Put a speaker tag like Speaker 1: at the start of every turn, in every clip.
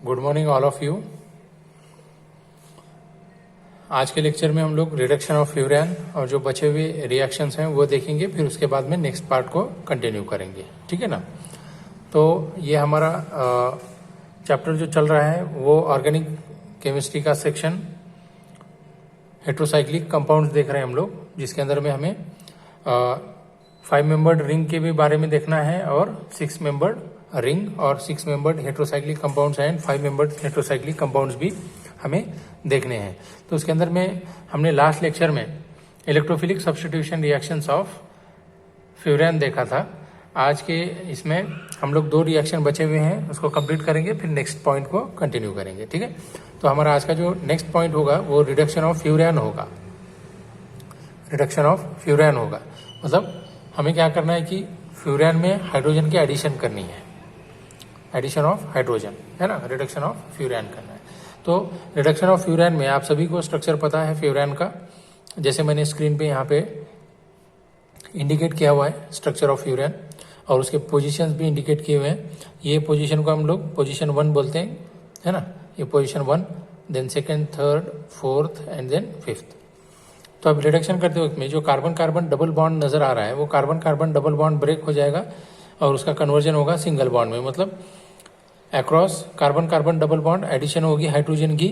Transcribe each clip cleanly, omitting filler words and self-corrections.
Speaker 1: Good morning all of you. आज के lecture में हम लोग रिडक्शन ऑफ फ्यूरान और जो बचे हुए रिएक्शंस हैं वो देखेंगे, फिर उसके बाद में नेक्स्ट पार्ट को कंटिन्यू करेंगे, ठीक है ना। तो ये हमारा चैप्टर जो चल रहा है वो ऑर्गेनिक केमिस्ट्री का सेक्शन हेट्रोसाइक्लिक कंपाउंड्स देख रहे हैं हम लोग, जिसके अंदर में हमें 5 मेंबर्ड रिंग के भी बारे में देखना है और 6 मेंबर्ड रिंग और 6 membered heterocyclic compounds and 5 membered heterocyclic compounds भी हमें देखने हैं। तो उसके अंदर में हमने लास्ट लेक्चर में electrophilic substitution reactions of furan देखा था। आज के इसमें हम लोग 2 रिएक्शन बचे हुए हैं, उसको कंप्लीट करेंगे, फिर नेक्स्ट पॉइंट को कंटिन्यू करेंगे, ठीक है। तो हमारा आज का जो नेक्स्ट पॉइंट होगा वो रिडक्शन ऑफ फ्यूरान होगा। रिडक्शन ऑफ फ्यूरान होगा मतलब हमें क्या करना है कि फ्यूरान में हाइड्रोजन की एडिशन करनी है, एडिशन ऑफ हाइड्रोजन, है ना, रिडक्शन ऑफ फ्यूरान करना है। तो रिडक्शन ऑफ फ्यूरान में आप सभी को स्ट्रक्चर पता है फ्यूरान का, जैसे मैंने स्क्रीन पे यहाँ पे इंडिकेट किया हुआ है स्ट्रक्चर ऑफ फ्यूरान, और उसके पोजीशंस भी इंडिकेट किए हुए हैं। ये पोजीशन को हम लोग पोजीशन 1 बोलते हैं, है ना, ये position 1, then second, third, fourth and then fifth. तो अब रिडक्शन करते वक्त में जो कार्बन कार्बन डबल बॉन्ड नजर आ रहा है वो carbon carbon double bond break हो जाएगा और उसका कन्वर्जन होगा सिंगल बॉन्ड में, मतलब across carbon carbon double bond addition होगी हाइड्रोजन की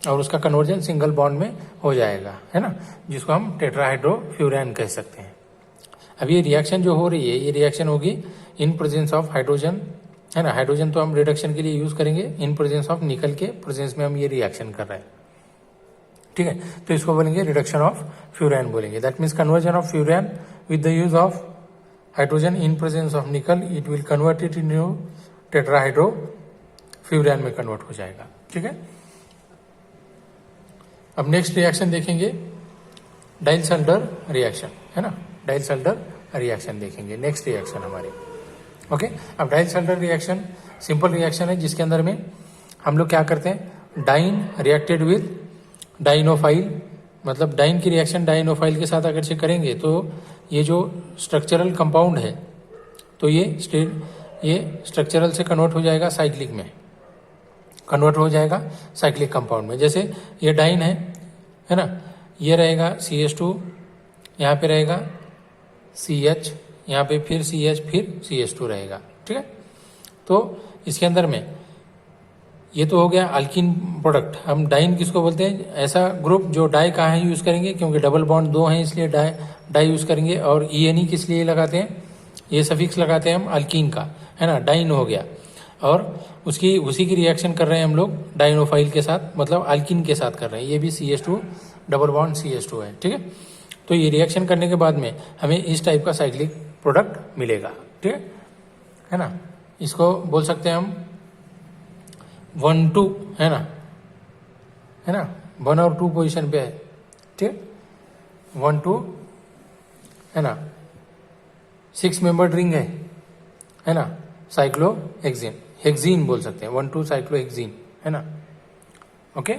Speaker 1: और उसका कन्वर्जन सिंगल बॉन्ड में हो जाएगा, है ना, जिसको हम टेट्राहाइड्रोफ्यूरान कह सकते हैं। अब ये रिएक्शन जो हो रही है ये रिएक्शन होगी इन प्रेजेंस ऑफ हाइड्रोजन, है ना। हाइड्रोजन तो हम रिडक्शन के लिए यूज करेंगे, इन प्रेजेंस ऑफ निकल के प्रेजेंस में हम ये रिएक्शन कर रहे हैं, ठीक है। तो इसको बोलेंगे रिडक्शन ऑफ फ्यूरान बोलेंगे। That means conversion of furan with the use of hydrogen in presence of nickel, it will convert it in tetrahydrofuran में कन्वर्ट हो जाएगा, ठीक है। अब नेक्स्ट रिएक्शन देखेंगे डाइलसल्डर रिएक्शन, है ना, डाइलसल्डर रिएक्शन देखेंगे नेक्स्ट रिएक्शन हमारी, ओके। अब डाइलसल्डर रिएक्शन सिंपल रिएक्शन है जिसके अंदर में हम लोग क्या करते हैं, डाइन रिएक्टेड विद डाइनोफाइल, मतलब डाइन की रिएक्शन डाइनोफाइल के साथ अगर से करेंगे तो ये जो स्ट्रक्चरल कंपाउंड है तो ये स्ट्रक्चरल से कन्वर्ट हो जाएगा साइक्लिक में, कन्वर्ट हो जाएगा साइक्लिक कंपाउंड में। जैसे ये डाइन है ना, ये रहेगा CH2, यहाँ पे रहेगा CH, यहाँ पे फिर CH फिर CH2 रहेगा, ठीक है। तो इसके अंदर में ये तो हो गया अल्कीन प्रोडक्ट। हम डाइन किसको बोलते हैं, ऐसा ग्रुप जो डाई कहाँ है यूज करेंगे, क्योंकि डबल बॉन्ड 2 हैं इसलिए डाई यूज करेंगे, और ENE किस लिए लगाते हैं, ये सफिक्स लगाते हैं हम अल्कीन का, है ना, डाइन हो गया। और उसी की रिएक्शन कर रहे हैं हम लोग डाइनोफाइल के साथ, मतलब अल्कीन के साथ कर रहे हैं, ये भी CH2 डबल बॉन्ड CH2 है, ठीक है। तो ये रिएक्शन करने के बाद में हमें इस टाइप का साइक्लिक प्रोडक्ट मिलेगा, ठीक है ना। इसको बोल सकते हैं हम 1-2, है ना, 1 और 2 पोजीशन पे है, ठीक, 1-2, है ना। 6 मेंबर्ड रिंग है ना, साइक्लोहेक्सीन, हेक्सीन बोल सकते हैं, 1-2 साइक्लोहेक्सीन, है ना, ओके,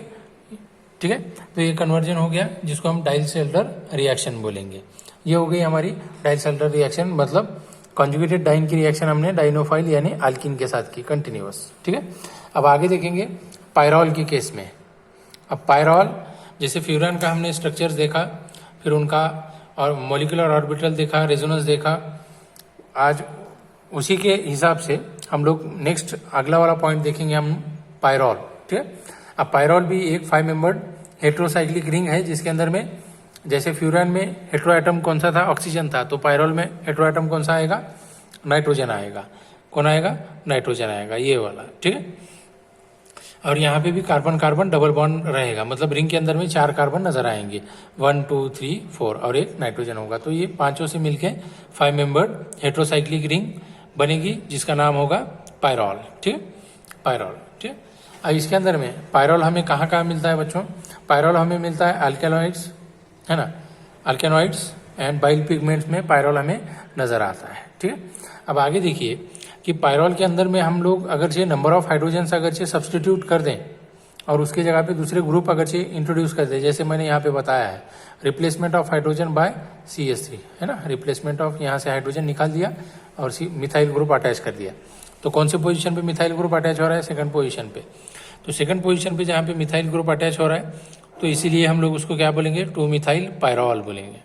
Speaker 1: ठीक है। तो ये कन्वर्जन हो गया जिसको हम डाइलसल्डर रिएक्शन बोलेंगे। ये हो गई हमारी डाइलसल्डर रिएक्शन, मतलब कॉन्जुगेटेड डाइन की रिएक्शन हमने डाइनोफाइल यानी अल्कीन के साथ की कंटिन्यूअस, ठीक है। अब आगे देखेंगे पायरॉल के केस में। अब पायरॉल, जैसे फ्यूरान का हमने स्ट्रक्चर्स देखा, फिर उनका और मॉलिक्यूलर ऑर्बिटल देखा, रेजोनेंस देखा, आज उसी के हिसाब से हम लोग नेक्स्ट अगला वाला पॉइंट देखेंगे हम पायरॉल, ठीक है। अब पायरॉल भी एक 5 मेंबर्ड हेट्रोसाइक्लिक रिंग है जिसके अंदर में जैसे फ्यूरान में हेट्रो एटम कौन सा था, ऑक्सीजन था, तो पायरॉल में हेट्रो एटम कौन सा आएगा, नाइट्रोजन आएगा। कौन आएगा, नाइट्रोजन आएगा, ये वाला, ठीक है। और यहाँ पे भी कार्बन कार्बन डबल बॉन्ड रहेगा, मतलब रिंग के अंदर में 4 कार्बन नजर आएंगे, 1, 2, 3, 4 और एक नाइट्रोजन होगा। तो ये पांचों से मिलके 5 मेंबर्ड हेट्रोसाइक्लिक रिंग बनेगी जिसका नाम होगा पायरॉल, ठीक है, पायरॉल, ठीक है। अब इसके अंदर में पायरॉल हमें कहाँ कहाँ मिलता है बच्चों, पायरॉल हमें मिलता है अल्केनॉइड्स, है ना, अल्केनॉइड्स एंड बाइल पिगमेंट्स में पायरॉल हमें नजर आता है, ठीक है। अब आगे देखिए कि पायरॉल के अंदर में हम लोग अगर से नंबर ऑफ हाइड्रोजन्स अगर से सब्सटीट्यूट कर दें और उसके जगह पे दूसरे ग्रुप अगर से इंट्रोड्यूस कर दें, जैसे मैंने यहाँ पे बताया है replacement of hydrogen bye CH3, है ना, रिप्लेसमेंट ऑफ यहाँ से हाइड्रोजन निकाल दिया और मिथाइल ग्रुप अटैच कर दिया, तो कौन से पोजीशन पे मिथाइल ग्रुप अटैच हो रहा है? सेकंड पोजीशन पे। तो सेकंड पोजीशन पे जहाँ पे मिथाइल ग्रुप अटैच हो रहा है, तो इसीलिए हम लोग उसको क्या बोलेंगे? 2 मिथाइल पायरॉल बोलेंगे,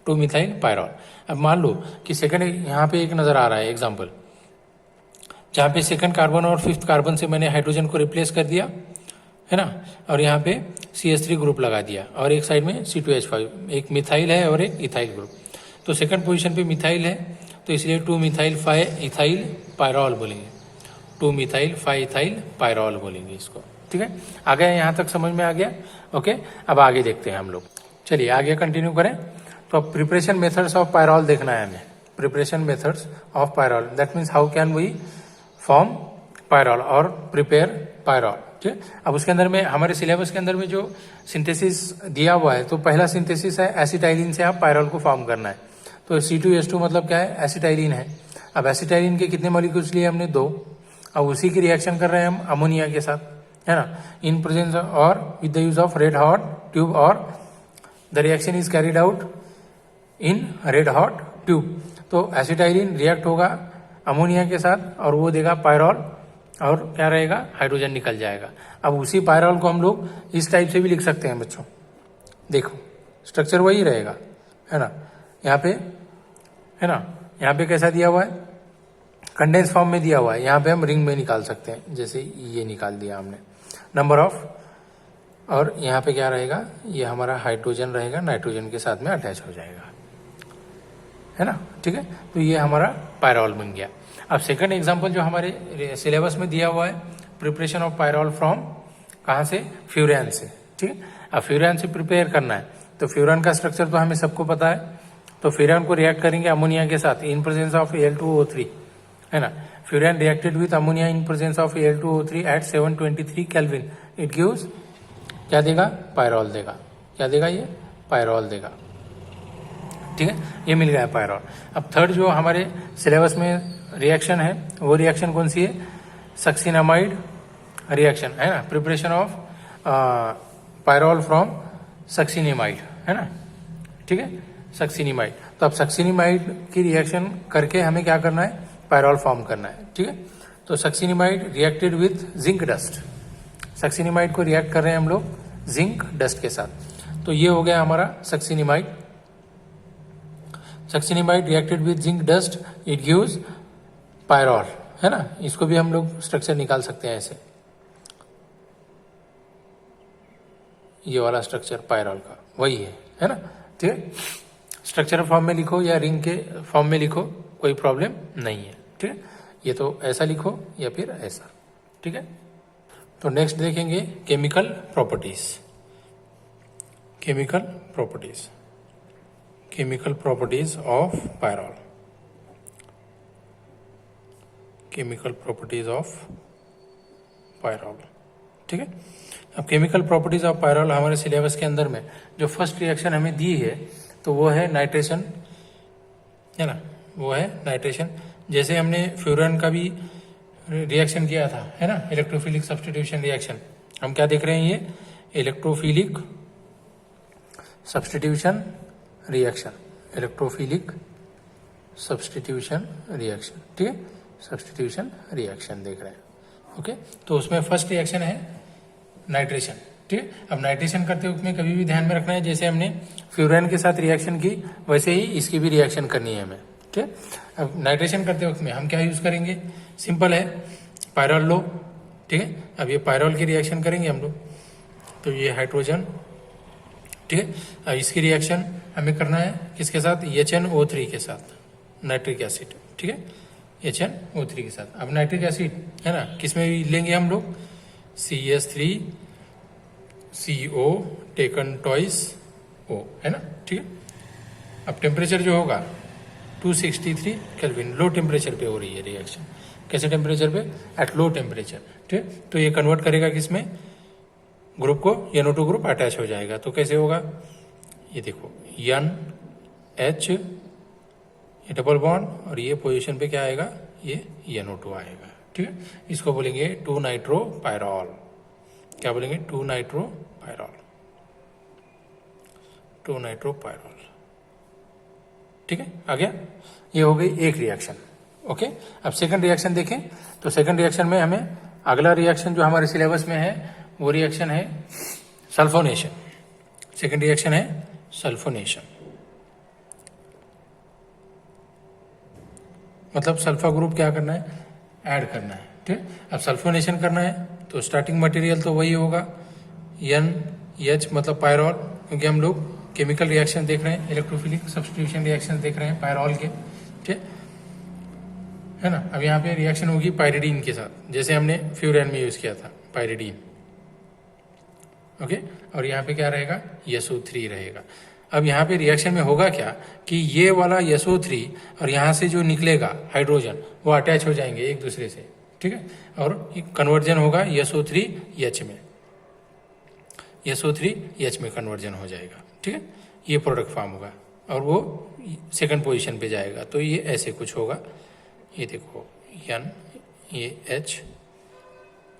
Speaker 1: 2 मिथाइल पायरॉल। अब मान लो कि सेकंड यहाँ पे एक नज़र आ रहा है एग्जाम्पल, जहाँ पे सेकंड कार्बन और फिफ्थ कार्बन से मैंने हाइड्रोजन को रिप्लेस कर दिया है ना, और यहाँ पे CH3 ग्रुप लगा दिया, और एक साइड में C2H5, एक मिथाइल है और एक इथाइल ग्रुप। तो सेकंड पोजीशन पे मिथाइल है, तो इसलिए 2 मिथाइल 5 इथाइल पायरॉल बोलेंगे, 2 मिथाइल 5 इथाइल पायरॉल बोलेंगे इसको। ठीक है, आ गया? यहाँ तक समझ में आ गया? ओके, अब आगे देखते हैं हम लोग। चलिए आगे कंटिन्यू करें। तो अब प्रिपरेशन मेथड्स ऑफ पायरॉल देखना है हमें। Preparation methods of pyrrole, that means how can we form pyrrole और प्रिपेयर पायरॉल। ठीक, अब उसके अंदर में हमारे सिलेबस के अंदर में जो सिंथेसिस दिया हुआ है, तो पहला सिंथेसिस है एसिटाइलिन से आप पायरॉल को फॉर्म करना है। तो C2H2 मतलब क्या है? एसिटाइलिन है। अब एसिटाइलिन के कितने मॉलिक्यूल्स लिए हमने? 2। अब उसी की रिएक्शन कर रहे हैं हम अमोनिया के साथ, है ना, इन प्रेजेंस और with the use of red hot tube, और the reaction is carried out in red hot tube. तो एसिटाइलिन रिएक्ट होगा अमोनिया के साथ और वो देगा पायरॉल, और क्या रहेगा? हाइड्रोजन निकल जाएगा। अब उसी पायरॉल को हम लोग इस टाइप से भी लिख सकते हैं बच्चों, देखो स्ट्रक्चर वही रहेगा, है ना, यहाँ पे, है ना, यहाँ पे कैसा दिया हुआ है? कंडेंस फॉर्म में दिया हुआ है। यहाँ पे हम रिंग में निकाल सकते हैं, जैसे ये निकाल दिया हमने, नंबर ऑफ, और यहाँ पे क्या रहेगा? ये हमारा हाइड्रोजन रहेगा, नाइट्रोजन के साथ में अटैच हो जाएगा, है ना। ठीक है, तो ये हमारा पायरॉल बन गया। अब सेकंड एग्जांपल जो हमारे सिलेबस में दिया हुआ है, प्रिपरेशन ऑफ पायरॉल फ्रॉम कहाँ से? फ्यूरान से। ठीक है, अब फ्यूरान से प्रिपेयर करना है, तो फ्यूरान का स्ट्रक्चर तो हमें सबको पता है। तो फ्यूरान को रिएक्ट करेंगे अमोनिया के साथ इन प्रेजेंस ऑफ Al2O3, है ना। Furan reacted with ammonia in presence of Al2O3 at 723 kelvin, it gives, क्या देगा? पायरॉल देगा। क्या देगा? ये पायरॉल देगा। ठीक है, ये मिल गया पायरॉल। अब थर्ड जो हमारे सिलेबस में रिएक्शन है, वो रिएक्शन कौन सी है? सक्सिनामाइड रिएक्शन, है ना, preparation of pyrrole from succinimide, है ना। ठीक है, सक्सिनिमाइड। तो अब सक्सिनिमाइड की रिएक्शन करके हमें क्या करना है? पायरॉल फॉर्म करना है। ठीक है, तो succinimide reacted with zinc dust, succinimide को रिएक्ट कर रहे हैं हम लोग जिंक डस्ट के साथ। तो ये हो गया हमारा succinimide. Succinimide reacted with zinc dust, it gives pyrrole, है ना। इसको भी हम लोग स्ट्रक्चर निकाल सकते हैं ऐसे, ये वाला स्ट्रक्चर पायरॉल का वही है ना। ठीक है, स्ट्रक्चर फॉर्म में लिखो या रिंग के फॉर्म में लिखो, कोई प्रॉब्लम नहीं है। ठीक है, ये तो ऐसा लिखो या फिर ऐसा। ठीक है, तो नेक्स्ट देखेंगे chemical properties. Chemical properties, chemical properties of pyrrole, chemical properties of pyrrole. ठीक है, अब केमिकल प्रॉपर्टीज ऑफ पायरॉल हमारे सिलेबस के अंदर में जो फर्स्ट रिएक्शन हमें दी है, तो वो है नाइट्रेशन, है ना, वो है नाइट्रेशन। जैसे हमने फ्यूरन का भी रिएक्शन किया था, है ना, इलेक्ट्रोफिलिक सब्स्टिट्यूशन रिएक्शन। हम क्या देख रहे हैं? ये electrophilic substitution reaction, electrophilic substitution reaction. ठीक है, सब्स्टिट्यूशन रिएक्शन देख रहे हैं। ओके, तो उसमें फर्स्ट रिएक्शन है नाइट्रेशन। ठीक है, अब नाइट्रेशन करते वक्त में कभी भी ध्यान में रखना है, जैसे हमने फ्यूरन के साथ रिएक्शन की, वैसे ही इसकी भी रिएक्शन करनी है हमें। ठीक है, अब नाइट्रेशन करते वक्त में हम क्या यूज करेंगे? सिंपल है, पायरॉल लो। ठीक है, अब ये पायरॉल की रिएक्शन करेंगे हम लोग, तो ये हाइड्रोजन। ठीक है, अब इसकी रिएक्शन हमें करना है किसके साथ? HNO3 के साथ, नाइट्रिक एसिड। ठीक है, HNO3 के साथ। अब नाइट्रिक एसिड, है ना, किसमें लेंगे हम लोग? CH3CO टेकन ट्वाइस O, है ना। ठीक है, अब टेम्परेचर जो होगा 263 केल्विन, लो टेम्परेचर पे हो रही है रिएक्शन। कैसे टेम्परेचर पे? At low temperature. ठीक है, तो ये कन्वर्ट करेगा किसमें? ग्रुप को, NO2 ग्रुप अटैच हो जाएगा। तो कैसे होगा? ये देखो NH, ये डबल बॉन्ड, और ये पोजीशन पे क्या आएगा? ये NO2 आएगा। ठीक है, इसको बोलेंगे 2 नाइट्रो पायरॉल। क्या बोलेंगे? 2 नाइट्रो पायरॉल, 2 नाइट्रो पायरॉल। ठीक है, आ गया। ये हो गई एक रिएक्शन। ओके, अब सेकंड रिएक्शन देखें। तो सेकंड रिएक्शन में हमें अगला रिएक्शन जो हमारे सिलेबस में है वो रिएक्शन है सल्फोनेशन। सेकंड रिएक्शन है सल्फोनेशन, मतलब सल्फा ग्रुप क्या करना है, ऐड करना है। ठीक, अब सल्फोनेशन करना है तो स्टार्टिंग मटेरियल तो वही होगा NH, मतलब पायरॉल, क्योंकि हम लोग केमिकल रिएक्शन देख रहे हैं, इलेक्ट्रोफिलिक सब्स्टिट्यूशन रिएक्शन देख रहे हैं पायरॉल के। ठीक है ना। अब यहाँ पे रिएक्शन होगी पायरिडीन के साथ, जैसे हमने फ्यूरेन में यूज किया था पायरिडीन। ओके, और यहाँ पे क्या रहेगा, SO3 रहेगा। अब यहाँ पे रिएक्शन में होगा क्या कि ये वाला SO3 और यहाँ से जो निकलेगा हाइड्रोजन वो अटैच हो जाएंगे एक दूसरे से। ठीक है, और कन्वर्जन होगा SO3H में, SO3H में कन्वर्जन हो जाएगा। ठीक है, ये प्रोडक्ट फॉर्म होगा और वो सेकंड पोजीशन पे जाएगा। तो ये ऐसे कुछ होगा, ये देखो N, ये H,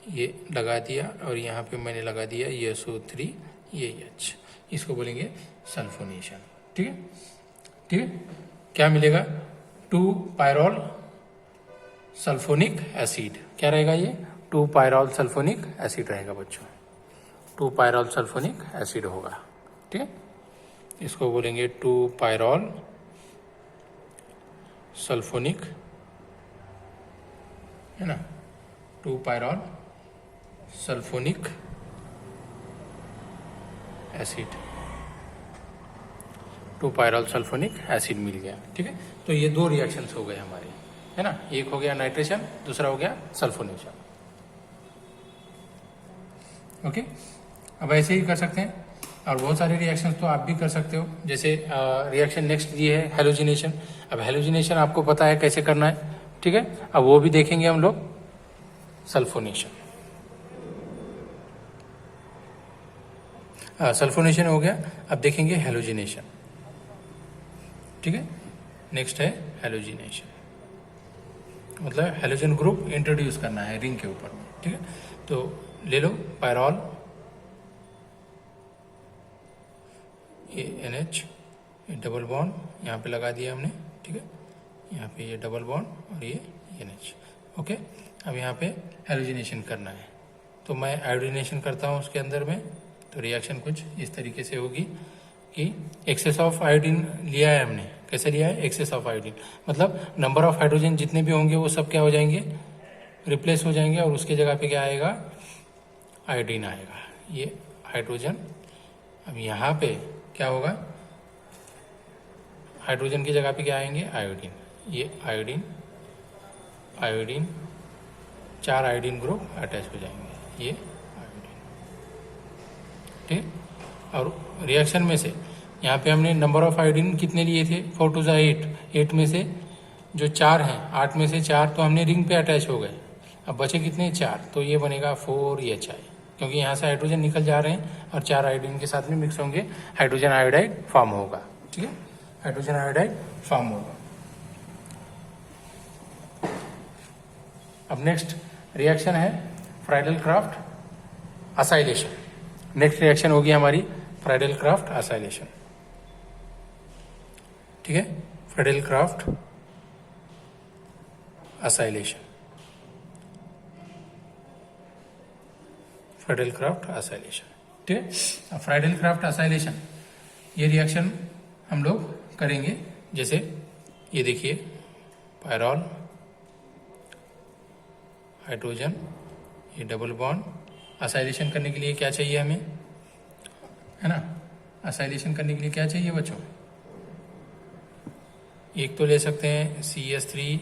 Speaker 1: ये लगा दिया और यहाँ पे मैंने लगा दिया SO3, ये H, इसको बोलेंगे सल्फोनेशन। ठीक है, ठीक है, क्या मिलेगा, 2 पायरॉल सल्फोनिक एसिड। क्या रहेगा ये, 2 पायरॉल सल्फोनिक एसिड रहेगा बच्चों, 2 पायरॉल सल्फोनिक एसिड होगा। ठीक है, इसको बोलेंगे 2 पायरॉल सल्फोनिक, है ना, 2 pyrrole sulphonic acid, 2 pyrrole sulphonic acid मिल गया। ठीक है, तो ये 2 रिएक्शंस हो गए हमारे, है ना, एक हो गया नाइट्रेशन, दूसरा हो गया सल्फोनेशन। ओके, अब ऐसे ही कर सकते हैं और बहुत सारे रिएक्शंस तो आप भी कर सकते हो। जैसे रिएक्शन नेक्स्ट ये है हेलोजिनेशन। अब हेलोजिनेशन आपको पता है कैसे करना है। ठीक है, अब वो भी देखेंगे हम लोग। सल्फोनेशन, सल्फोनेशन हो गया, अब देखेंगे हेलोजिनेशन। ठीक है, नेक्स्ट है हेलोजिनेशन, मतलब हेलोजन ग्रुप इंट्रोड्यूस करना है रिंग के ऊपर में। ठीक है, तो ले लो पायरॉल, ये NH, ये डबल बॉन्ड यहाँ पे लगा दिया हमने। ठीक है, यहाँ पे ये डबल बॉन्ड और ये NH। ओके, अब यहाँ पे हेलोजिनेशन करना है, तो मैं आयोडीनेशन करता हूँ उसके अंदर में। तो रिएक्शन कुछ इस तरीके से होगी कि एक्सेस ऑफ आयोडीन लिया है हमने। कैसे लिया है, एक्सेस ऑफ आयोडीन, मतलब नंबर ऑफ हाइड्रोजन जितने भी होंगे वो सब क्या हो जाएंगे, रिप्लेस हो जाएंगे और उसके जगह पे क्या आएगा, आयोडीन आएगा, ये हाइड्रोजन। अब यहाँ पे क्या होगा, हाइड्रोजन की जगह पे क्या आएंगे, आयोडीन, ये iodine, iodine, 4 iodine group attach हो जाएंगे, ये आयोडीन। ठीक, और रिएक्शन में से यहाँ पे हमने नंबर ऑफ आयोडीन कितने लिए थे, 4 2 8, 8 में से जो 4 हैं, 8 में से 4 तो हमने रिंग पे अटैच हो गए। अब बचे कितने, 4, तो ये बनेगा 4HI, क्योंकि यहाँ से हाइड्रोजन निकल जा रहे हैं और 4 आयोडीन के साथ में मिक्स होंगे, हाइड्रोजन आयोडाइड फॉर्म होगा। ठीक है, हाइड्रोजन आयोडाइड फॉर्म होगा। अब नेक्स्ट रिएक्शन है Friedl craft acylation. Next reaction होगी हमारी फ्राइडल क्राफ्ट असाइलेशन। ठीक है, Friedl craft acylation, Friedl craft acylation. ठीक है, फ्राइडल क्राफ्ट असाइलेशन ये रिएक्शन हम लोग करेंगे। जैसे ये देखिए, पायरॉल, हाइड्रोजन, ये डबल बॉन्ड। असाइलेशन करने के लिए क्या चाहिए हमें, है ना, असाइलेशन करने के लिए क्या चाहिए बच्चों, एक तो ले सकते हैं CH3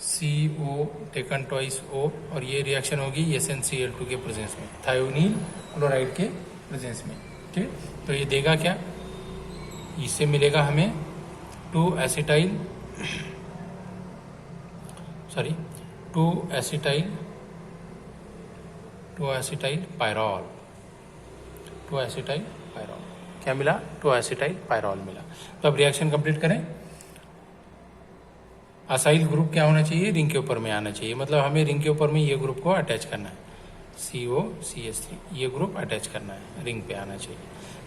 Speaker 1: CO taken twice O, और ये रिएक्शन होगी SnCl2 के प्रेजेंस में, थायोनील क्लोराइड के प्रेजेंस में। ठीक, तो ये देगा क्या, इससे मिलेगा हमें 2 एसिटाइल पायरॉल, 2 एसिटाइल पायरॉल। क्या मिला, 2 एसिटाइल पायरॉल मिला। तो अब रिएक्शन कंप्लीट करें। असाइल ग्रुप क्या होना चाहिए, रिंग के ऊपर में आना चाहिए, मतलब हमें रिंग के ऊपर में ये ग्रुप को अटैच करना है, COCH3, ये ग्रुप अटैच करना है, रिंग पे आना चाहिए।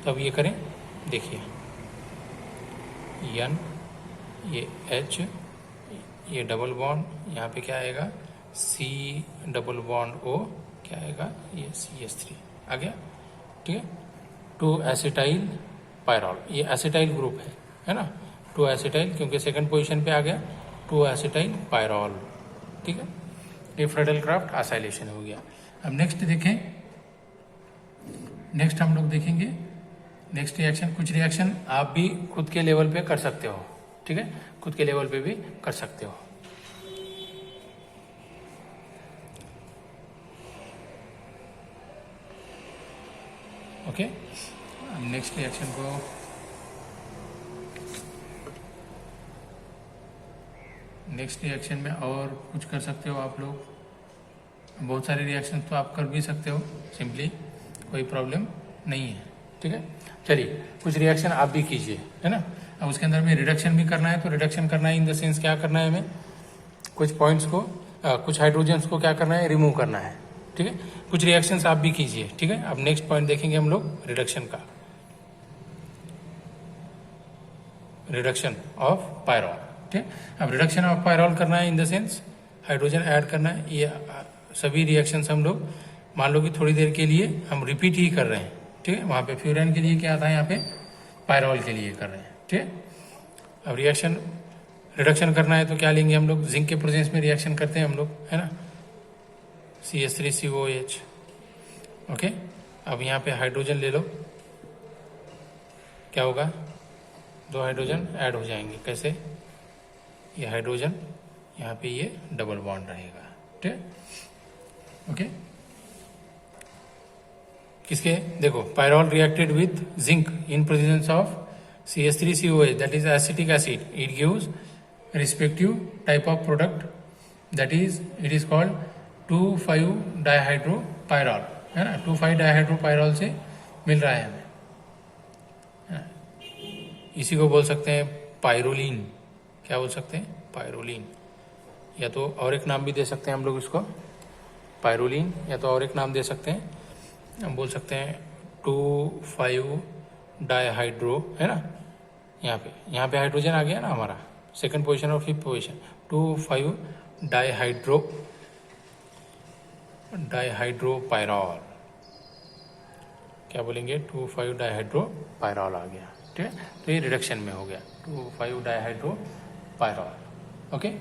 Speaker 1: तो अब ये करें, देखिए N, ये H, ये डबल बॉन्ड, यहाँ पे क्या आएगा C डबल बॉन्ड O, क्या आएगा ये CH3 आ गया, ठीक है। 2 एसिटाइल पायरॉल, ये एसिटाइल ग्रुप है ना, 2 एसिटाइल, क्योंकि सेकंड पोजीशन पे आ गया 2 एसिटाइल पायरॉल, ठीक है। ये फ्रेडल क्राफ्ट एसाइलेशन हो गया। अब नेक्स्ट देखें, नेक्स्ट हम लोग देखेंगे नेक्स्ट रिएक्शन। कुछ रिएक्शन आप भी खुद के लेवल पे कर सकते हो, ठीक है, खुद के लेवल पे भी कर सकते हो। ओके, अब नेक्स्ट रिएक्शन को नेक्स्ट रिएक्शन में और कुछ कर सकते हो आप लोग, बहुत सारे रिएक्शन तो आप कर भी सकते हो सिंपली, कोई प्रॉब्लम नहीं है, ठीक है। चलिए कुछ रिएक्शन आप भी कीजिए, है ना। अब उसके अंदर में रिडक्शन भी करना है, तो रिडक्शन करना है इन द सेंस क्या करना है, हमें कुछ पॉइंट्स को कुछ हाइड्रोजन्स को क्या करना है, रिमूव करना है, ठीक है। कुछ रिएक्शंस आप भी कीजिए, ठीक है। अब नेक्स्ट पॉइंट देखेंगे हम लोग रिडक्शन का, रिडक्शन ऑफ पायरॉल, ठीक है। अब रिडक्शन ऑफ पायरॉल करना है in the sense hydrogen add करना है। ये सभी रिएक्शंस हम लोग मान लो कि थोड़ी देर के लिए हम रिपीट ही कर रहे हैं, ठीक है। वहां पे फ्यूरेन के लिए क्या था, यहाँ पे पायरॉल के लिए कर रहे हैं, ठीक है। अब रिएक्शन रिडक्शन करना है तो क्या लेंगे हम लोग, जिंक के प्रेजेंस में रिएक्शन करते हैं हम लोग, है ना, CH3COH, ओके। अब यहाँ पे हाइड्रोजन ले लो, क्या होगा, 2 हाइड्रोजन ऐड हो जाएंगे, कैसे, ये हाइड्रोजन यहाँ पे ये डबल बॉन्ड रहेगा, ठीक है, ओके। किसके, देखो pyrrole reacted with zinc in presence of CH3COH, that is acetic acid, it gives respective type of product, that is it is called 2,5 डाइहाइड्रोपायरॉल, है ना, 2,5 डाइहाइड्रोपायरॉल से मिल रहा है हमें, इसी को बोल सकते हैं पायरोलिन, क्या बोल सकते हैं, पायरोलिन, या तो और एक नाम भी दे सकते हैं हम लोग इसको पायरोलिन, या तो और एक नाम दे सकते हैं, हम बोल सकते हैं 2,5 डाइहाइड्रो, है ना। यहाँ पे हाइड्रोजन आ गया ना हमारा, सेकंड पोजीशन और फिफ्थ पोजीशन, 2,5 डाइहाइड्रोपायरॉल, क्या बोलेंगे, 2,5 डाइहाइड्रोपायरॉल आ गया, ठीक है। तो ये रिडक्शन में हो गया 2,5 डाइहाइड्रोपायरॉल, ओके,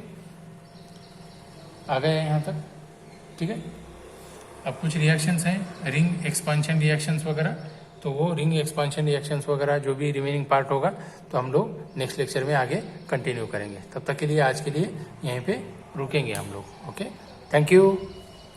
Speaker 1: आ गया यहाँ तक, ठीक है। अब कुछ रिएक्शंस हैं रिंग एक्सपांशन रिएक्शंस वगैरह, तो वो रिंग एक्सपांशन रिएक्शंस वगैरह जो भी रिमेनिंग पार्ट होगा तो हम लोग नेक्स्ट लेक्चर में आगे कंटिन्यू करेंगे। तब तक के लिए आज के लिए यहीं पे रुकेंगे हम लोग, ओके, थैंक यू।